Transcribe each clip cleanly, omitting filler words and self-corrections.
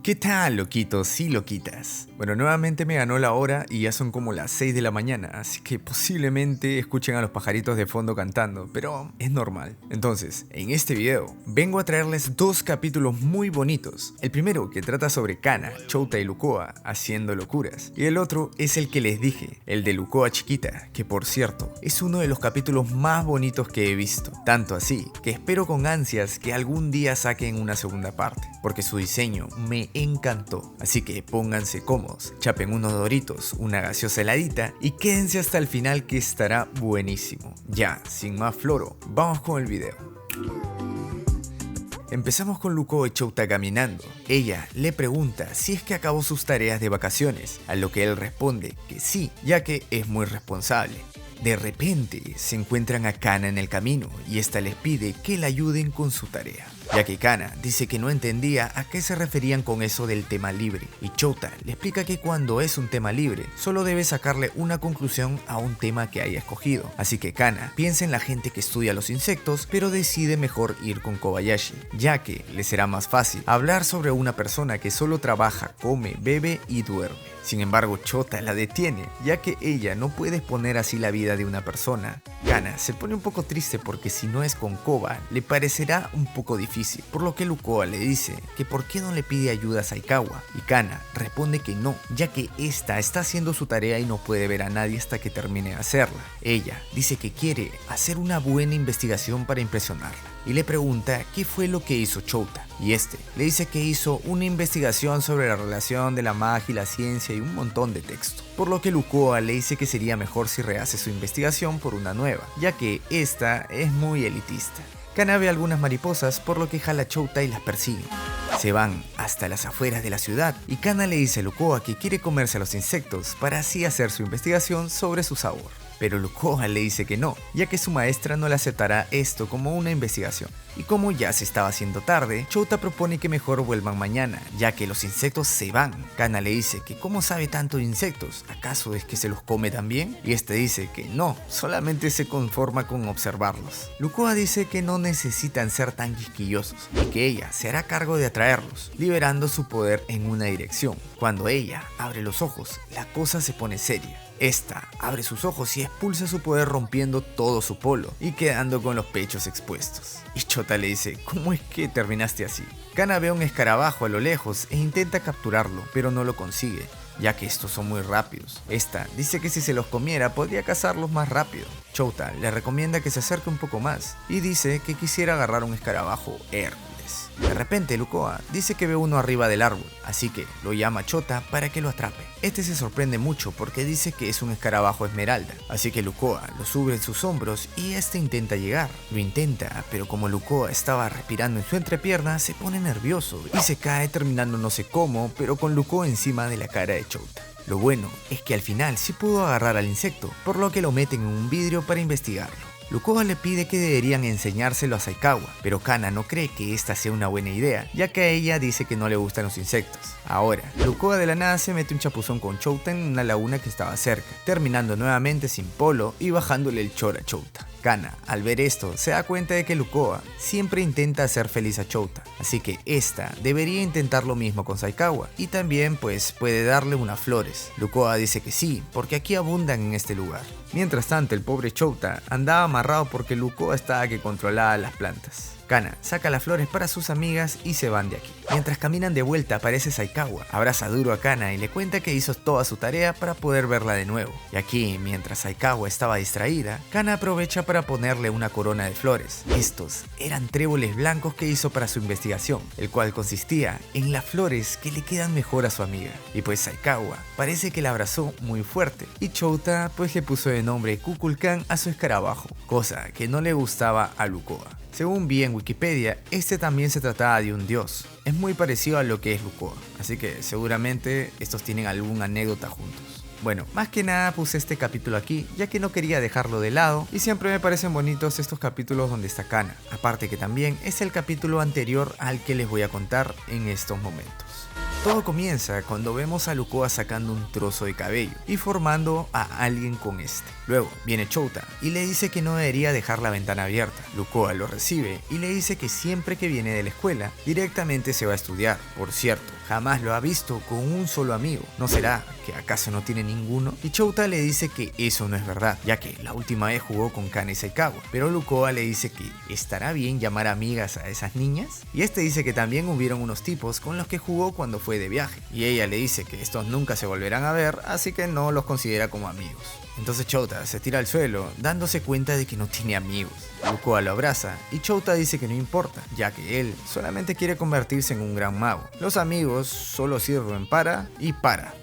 ¿Qué tal, loquitos y loquitas? Bueno, nuevamente me ganó la hora y ya son como las 6 de la mañana, así que posiblemente escuchen a los pajaritos de fondo cantando, pero es normal. Entonces, en este video, vengo a traerles dos capítulos muy bonitos. El primero que trata sobre Kana, Chouta y Lucoa haciendo locuras, y el otro es el que les dije, el de Lucoa chiquita, que por cierto, es uno de los capítulos más bonitos que he visto. Tanto así, que espero con ansias que algún día saquen una segunda parte, porque su diseño me encantó. Así que pónganse cómodos, chapen unos doritos, una gaseosa heladita y quédense hasta el final que estará buenísimo. Ya, sin más floro, vamos con el video. Empezamos con Lucoa y Chouta caminando. Ella le pregunta si es que acabó sus tareas de vacaciones, a lo que él responde que sí, ya que es muy responsable. De repente se encuentran a Kana en el camino y esta les pide que la ayuden con su tarea, ya que Kana dice que no entendía a qué se referían con eso del tema libre, y Chouta le explica que cuando es un tema libre solo debe sacarle una conclusión a un tema que haya escogido. Así que Kana piensa en la gente que estudia los insectos, pero decide mejor ir con Kobayashi, ya que le será más fácil hablar sobre una persona que solo trabaja, come, bebe y duerme. Sin embargo, Chouta la detiene, ya que ella no puede exponer así la vida de una persona. Kana se pone un poco triste porque si no es con Koba, le parecerá un poco difícil, por lo que Lucoa le dice que por qué no le pide ayuda a Saikawa, y Kana responde que no, ya que esta está haciendo su tarea y no puede ver a nadie hasta que termine de hacerla. Ella dice que quiere hacer una buena investigación para impresionarla, y le pregunta qué fue lo que hizo Chouta, y este le dice que hizo una investigación sobre la relación de la magia y la ciencia y un montón de texto, por lo que Lucoa le dice que sería mejor si rehace su investigación por una nueva, ya que esta es muy elitista. Kana ve algunas mariposas, por lo que jala a Chouta y las persigue. Se van hasta las afueras de la ciudad y Kana le dice a Lucoa que quiere comerse a los insectos para así hacer su investigación sobre su sabor. Pero Lucoa le dice que no, ya que su maestra no le aceptará esto como una investigación. Y como ya se estaba haciendo tarde, Chouta propone que mejor vuelvan mañana, ya que los insectos se van. Kana le dice que cómo sabe tanto de insectos, ¿acaso es que se los come también? Y este dice que no, solamente se conforma con observarlos. Lucoa dice que no necesitan ser tan quisquillosos y que ella se hará cargo de atraerlos, liberando su poder en una dirección. Cuando ella abre los ojos, la cosa se pone seria. Esta abre sus ojos y expulsa su poder rompiendo todo su polo y quedando con los pechos expuestos. Y Chouta le dice, ¿cómo es que terminaste así? Kana ve un escarabajo a lo lejos e intenta capturarlo, pero no lo consigue, ya que estos son muy rápidos. Esta dice que si se los comiera podría cazarlos más rápido. Chouta le recomienda que se acerque un poco más y dice que quisiera agarrar un escarabajo Hércules. De repente Lucoa dice que ve uno arriba del árbol, así que lo llama a Chouta para que lo atrape. Este se sorprende mucho porque dice que es un escarabajo esmeralda, así que Lucoa lo sube en sus hombros y este intenta llegar. Lo intenta, pero como Lucoa estaba respirando en su entrepierna, se pone nervioso y se cae terminando no sé cómo, pero con Lucoa encima de la cara de Chouta. Lo bueno es que al final sí pudo agarrar al insecto, por lo que lo meten en un vidrio para investigarlo. Lucoa le pide que deberían enseñárselo a Saikawa, pero Kana no cree que esta sea una buena idea, ya que a ella dice que no le gustan los insectos. Ahora, Lucoa de la nada se mete un chapuzón con Chouta en una laguna que estaba cerca, terminando nuevamente sin polo y bajándole el chor a Chouta. Kana, al ver esto, se da cuenta de que Lucoa siempre intenta hacer feliz a Chouta, así que esta debería intentar lo mismo con Saikawa, y también pues puede darle unas flores. Lucoa dice que sí, porque aquí abundan en este lugar. Mientras tanto, el pobre Chouta andaba amarrado porque Lucoa estaba que controlaba las plantas. Kana saca las flores para sus amigas y se van de aquí. Mientras caminan de vuelta aparece Saikawa, abraza duro a Kana y le cuenta que hizo toda su tarea para poder verla de nuevo. Y aquí, mientras Saikawa estaba distraída, Kana aprovecha para ponerle una corona de flores. Estos eran tréboles blancos que hizo para su investigación, el cual consistía en las flores que le quedan mejor a su amiga. Y pues Saikawa parece que la abrazó muy fuerte, y Chouta pues le puso de nombre Kukulkan a su escarabajo, cosa que no le gustaba a Lucoa. Según vi en Wikipedia, este también se trataba de un dios. Es muy parecido a lo que es Lucoa, así que seguramente estos tienen alguna anécdota juntos. Bueno, más que nada puse este capítulo aquí, ya que no quería dejarlo de lado, y siempre me parecen bonitos estos capítulos donde está Kana. Aparte que también es el capítulo anterior al que les voy a contar en estos momentos. Todo comienza cuando vemos a Lucoa sacando un trozo de cabello y formando a alguien con este. Luego viene Chouta y le dice que no debería dejar la ventana abierta. Lucoa lo recibe y le dice que siempre que viene de la escuela directamente se va a estudiar. Por cierto, jamás lo ha visto con un solo amigo. ¿No será que acaso no tiene ninguno? Y Chouta le dice que eso no es verdad, ya que la última vez jugó con Kane Saikawa. Pero Lukoa le dice que estará bien llamar amigas a esas niñas. Y este dice que también hubieron unos tipos con los que jugó cuando fue de viaje. Y ella le dice que estos nunca se volverán a ver, así que no los considera como amigos. Entonces Chouta se tira al suelo, dándose cuenta de que no tiene amigos. Lukoa lo abraza y Chouta dice que no importa, ya que él solamente quiere convertirse en un gran mago. Los amigos solo sirven para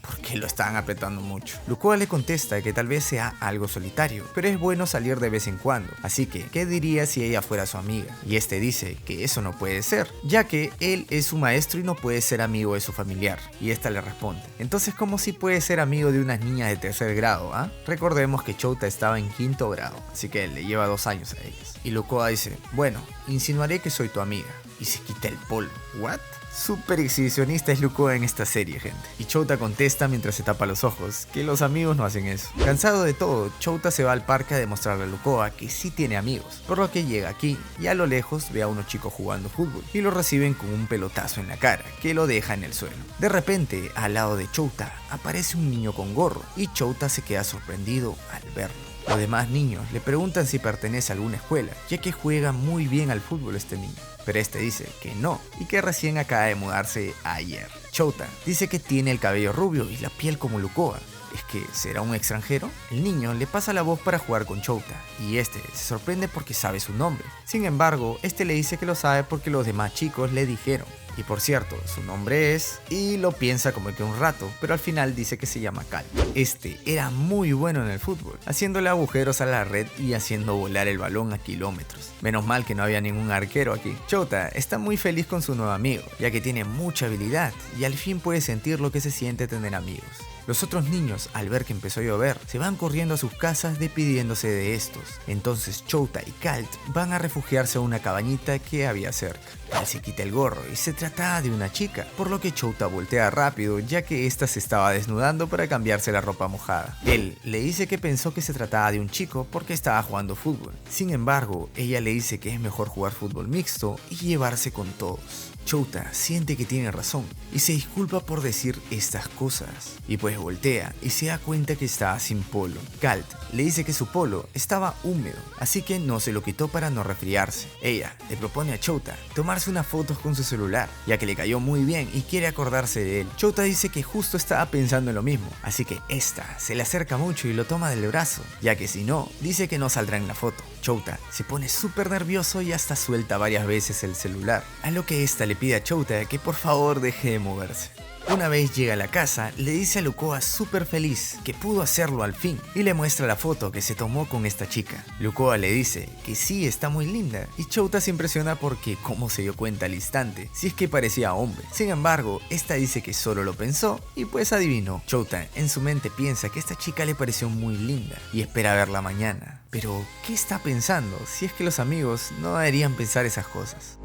porque lo están apretando mucho. Lukoa le contesta que tal vez sea algo solitario, pero es bueno salir de vez en cuando, así que ¿qué diría si ella fuera su amiga? Y este dice que eso no puede ser, ya que él es su maestro y no puede ser amigo de su familiar. Y esta le responde, entonces ¿cómo si puede ser amigo de unas niñas de tercer grado? Recordemos que Chouta estaba en quinto grado, así que le lleva 2 años a ellas. Y Lukoa dice, bueno, insinuaré que soy tu amiga. Y se quita el polvo. ¿What? Súper exhibicionista es Lukoa en esta serie, gente. Y Chouta contesta mientras se tapa los ojos, que los amigos no hacen eso. Cansado de todo, Chouta se va al parque a demostrarle a Lukoa que sí tiene amigos, por lo que llega aquí y a lo lejos ve a unos chicos jugando fútbol y lo reciben con un pelotazo en la cara, que lo deja en el suelo. De repente, al lado de Chouta, aparece un niño con gorro y Chouta se queda sorprendido al verlo. Los demás niños le preguntan si pertenece a alguna escuela, ya que juega muy bien al fútbol este niño. Pero este dice que no y que recién acaba de mudarse ayer. Chouta dice que tiene el cabello rubio y la piel como Lukoa. ¿Es que será un extranjero? El niño le pasa la voz para jugar con Chouta y este se sorprende porque sabe su nombre. Sin embargo, este le dice que lo sabe porque los demás chicos le dijeron. Y por cierto, su nombre es... Y lo piensa como que un rato, pero al final dice que se llama Cal. Este era muy bueno en el fútbol, haciéndole agujeros a la red y haciendo volar el balón a kilómetros. Menos mal que no había ningún arquero aquí. Chouta está muy feliz con su nuevo amigo, ya que tiene mucha habilidad y al fin puede sentir lo que se siente tener amigos. Los otros niños, al ver que empezó a llover, se van corriendo a sus casas despidiéndose de estos. Entonces Chouta y Kalt van a refugiarse a una cabañita que había cerca. Kalt se quita el gorro y se trataba de una chica, por lo que Chouta voltea rápido ya que ésta se estaba desnudando para cambiarse la ropa mojada. Él le dice que pensó que se trataba de un chico porque estaba jugando fútbol. Sin embargo, ella le dice que es mejor jugar fútbol mixto y llevarse con todos. Chouta siente que tiene razón y se disculpa por decir estas cosas. Y pues voltea y se da cuenta que está sin polo. Kalt le dice que su polo estaba húmedo, así que no se lo quitó para no resfriarse. Ella le propone a Chouta tomarse unas fotos con su celular, ya que le cayó muy bien y quiere acordarse de él. Chouta dice que justo estaba pensando en lo mismo, así que esta se le acerca mucho y lo toma del brazo, ya que si no, dice que no saldrá en la foto. Chouta se pone súper nervioso y hasta suelta varias veces el celular, a lo que esta le pide a Chouta que por favor deje de moverse. Una vez llega a la casa, le dice a Lukoa súper feliz que pudo hacerlo al fin y le muestra la foto que se tomó con esta chica. Lukoa le dice que sí está muy linda y Chouta se impresiona porque cómo se dio cuenta al instante, si es que parecía hombre. Sin embargo, esta dice que solo lo pensó y pues adivinó. Chouta en su mente piensa que esta chica le pareció muy linda y espera verla mañana. Pero, ¿qué está pensando si es que los amigos no deberían pensar esas cosas?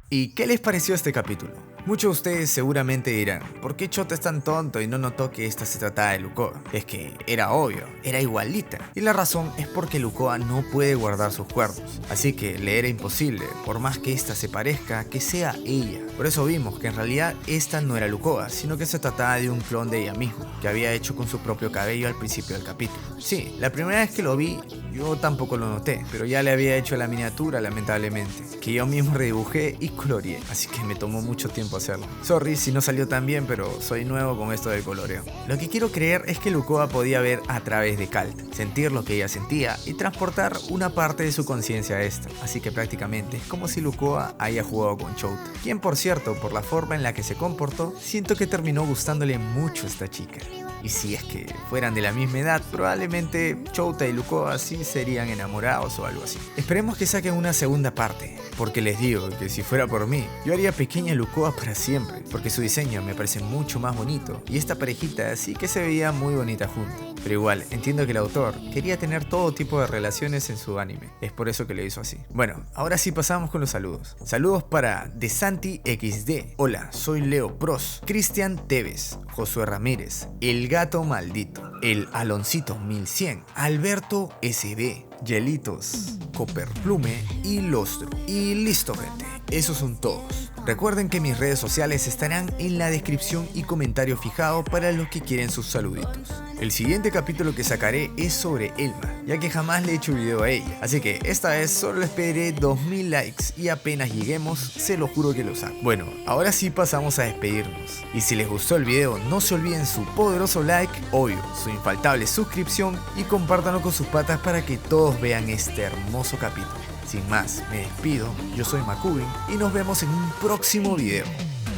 ¿Y qué les pareció este capítulo? Muchos de ustedes seguramente dirán, ¿por qué Chouta es tan tonto y no notó que esta se trataba de Lukoa? Es que era obvio, era igualita. Y la razón es porque Lukoa no puede guardar sus cuernos. Así que le era imposible, por más que esta se parezca, que sea ella. Por eso vimos que en realidad esta no era Lukoa, sino que se trataba de un clon de ella misma, que había hecho con su propio cabello al principio del capítulo. Sí, la primera vez que lo vi, yo tampoco lo noté, pero ya le había hecho la miniatura lamentablemente, que yo mismo redibujé y coloreé, así que me tomó mucho tiempo hacerlo. Sorry si no salió tan bien, pero soy nuevo con esto del coloreo. Lo que quiero creer es que Lukoa podía ver a través de Kalt, sentir lo que ella sentía y transportar una parte de su conciencia a esta, así que prácticamente es como si Lukoa haya jugado con Chouta, quien por cierto, por la forma en la que se comportó, siento que terminó gustándole mucho a esta chica. Y si es que fueran de la misma edad, probablemente Chouta y Lukoa sí serían enamorados o algo así. Esperemos que saquen una segunda parte, porque les digo que si fuera por mí, yo haría pequeña Lukoa para siempre, porque su diseño me parece mucho más bonito y esta parejita sí que se veía muy bonita junta. Pero igual, entiendo que el autor quería tener todo tipo de relaciones en su anime, es por eso que lo hizo así. Bueno, ahora sí pasamos con los saludos. Saludos para DeSanti XD, hola, soy Leo Pros, Cristian Tevez, Josué Ramírez, El Gato Maldito, El Aloncito 1100, Alberto SB, Yelitos, Copperplume y Lostro. Y listo, gente, esos son todos. Recuerden que mis redes sociales estarán en la descripción y comentario fijado para los que quieren sus saluditos. El siguiente capítulo que sacaré es sobre Elma, ya que jamás le he hecho video a ella, así que esta vez solo esperé 2000 likes y apenas lleguemos, se lo juro que lo saco. Bueno, ahora sí pasamos a despedirnos, y si les gustó el video no se olviden su poderoso like, obvio, su infaltable suscripción y compártanlo con sus patas para que todos vean este hermoso capítulo. Sin más, me despido, yo soy Makubin y nos vemos en un próximo video.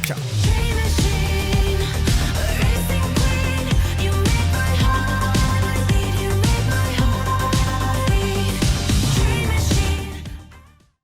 Chao.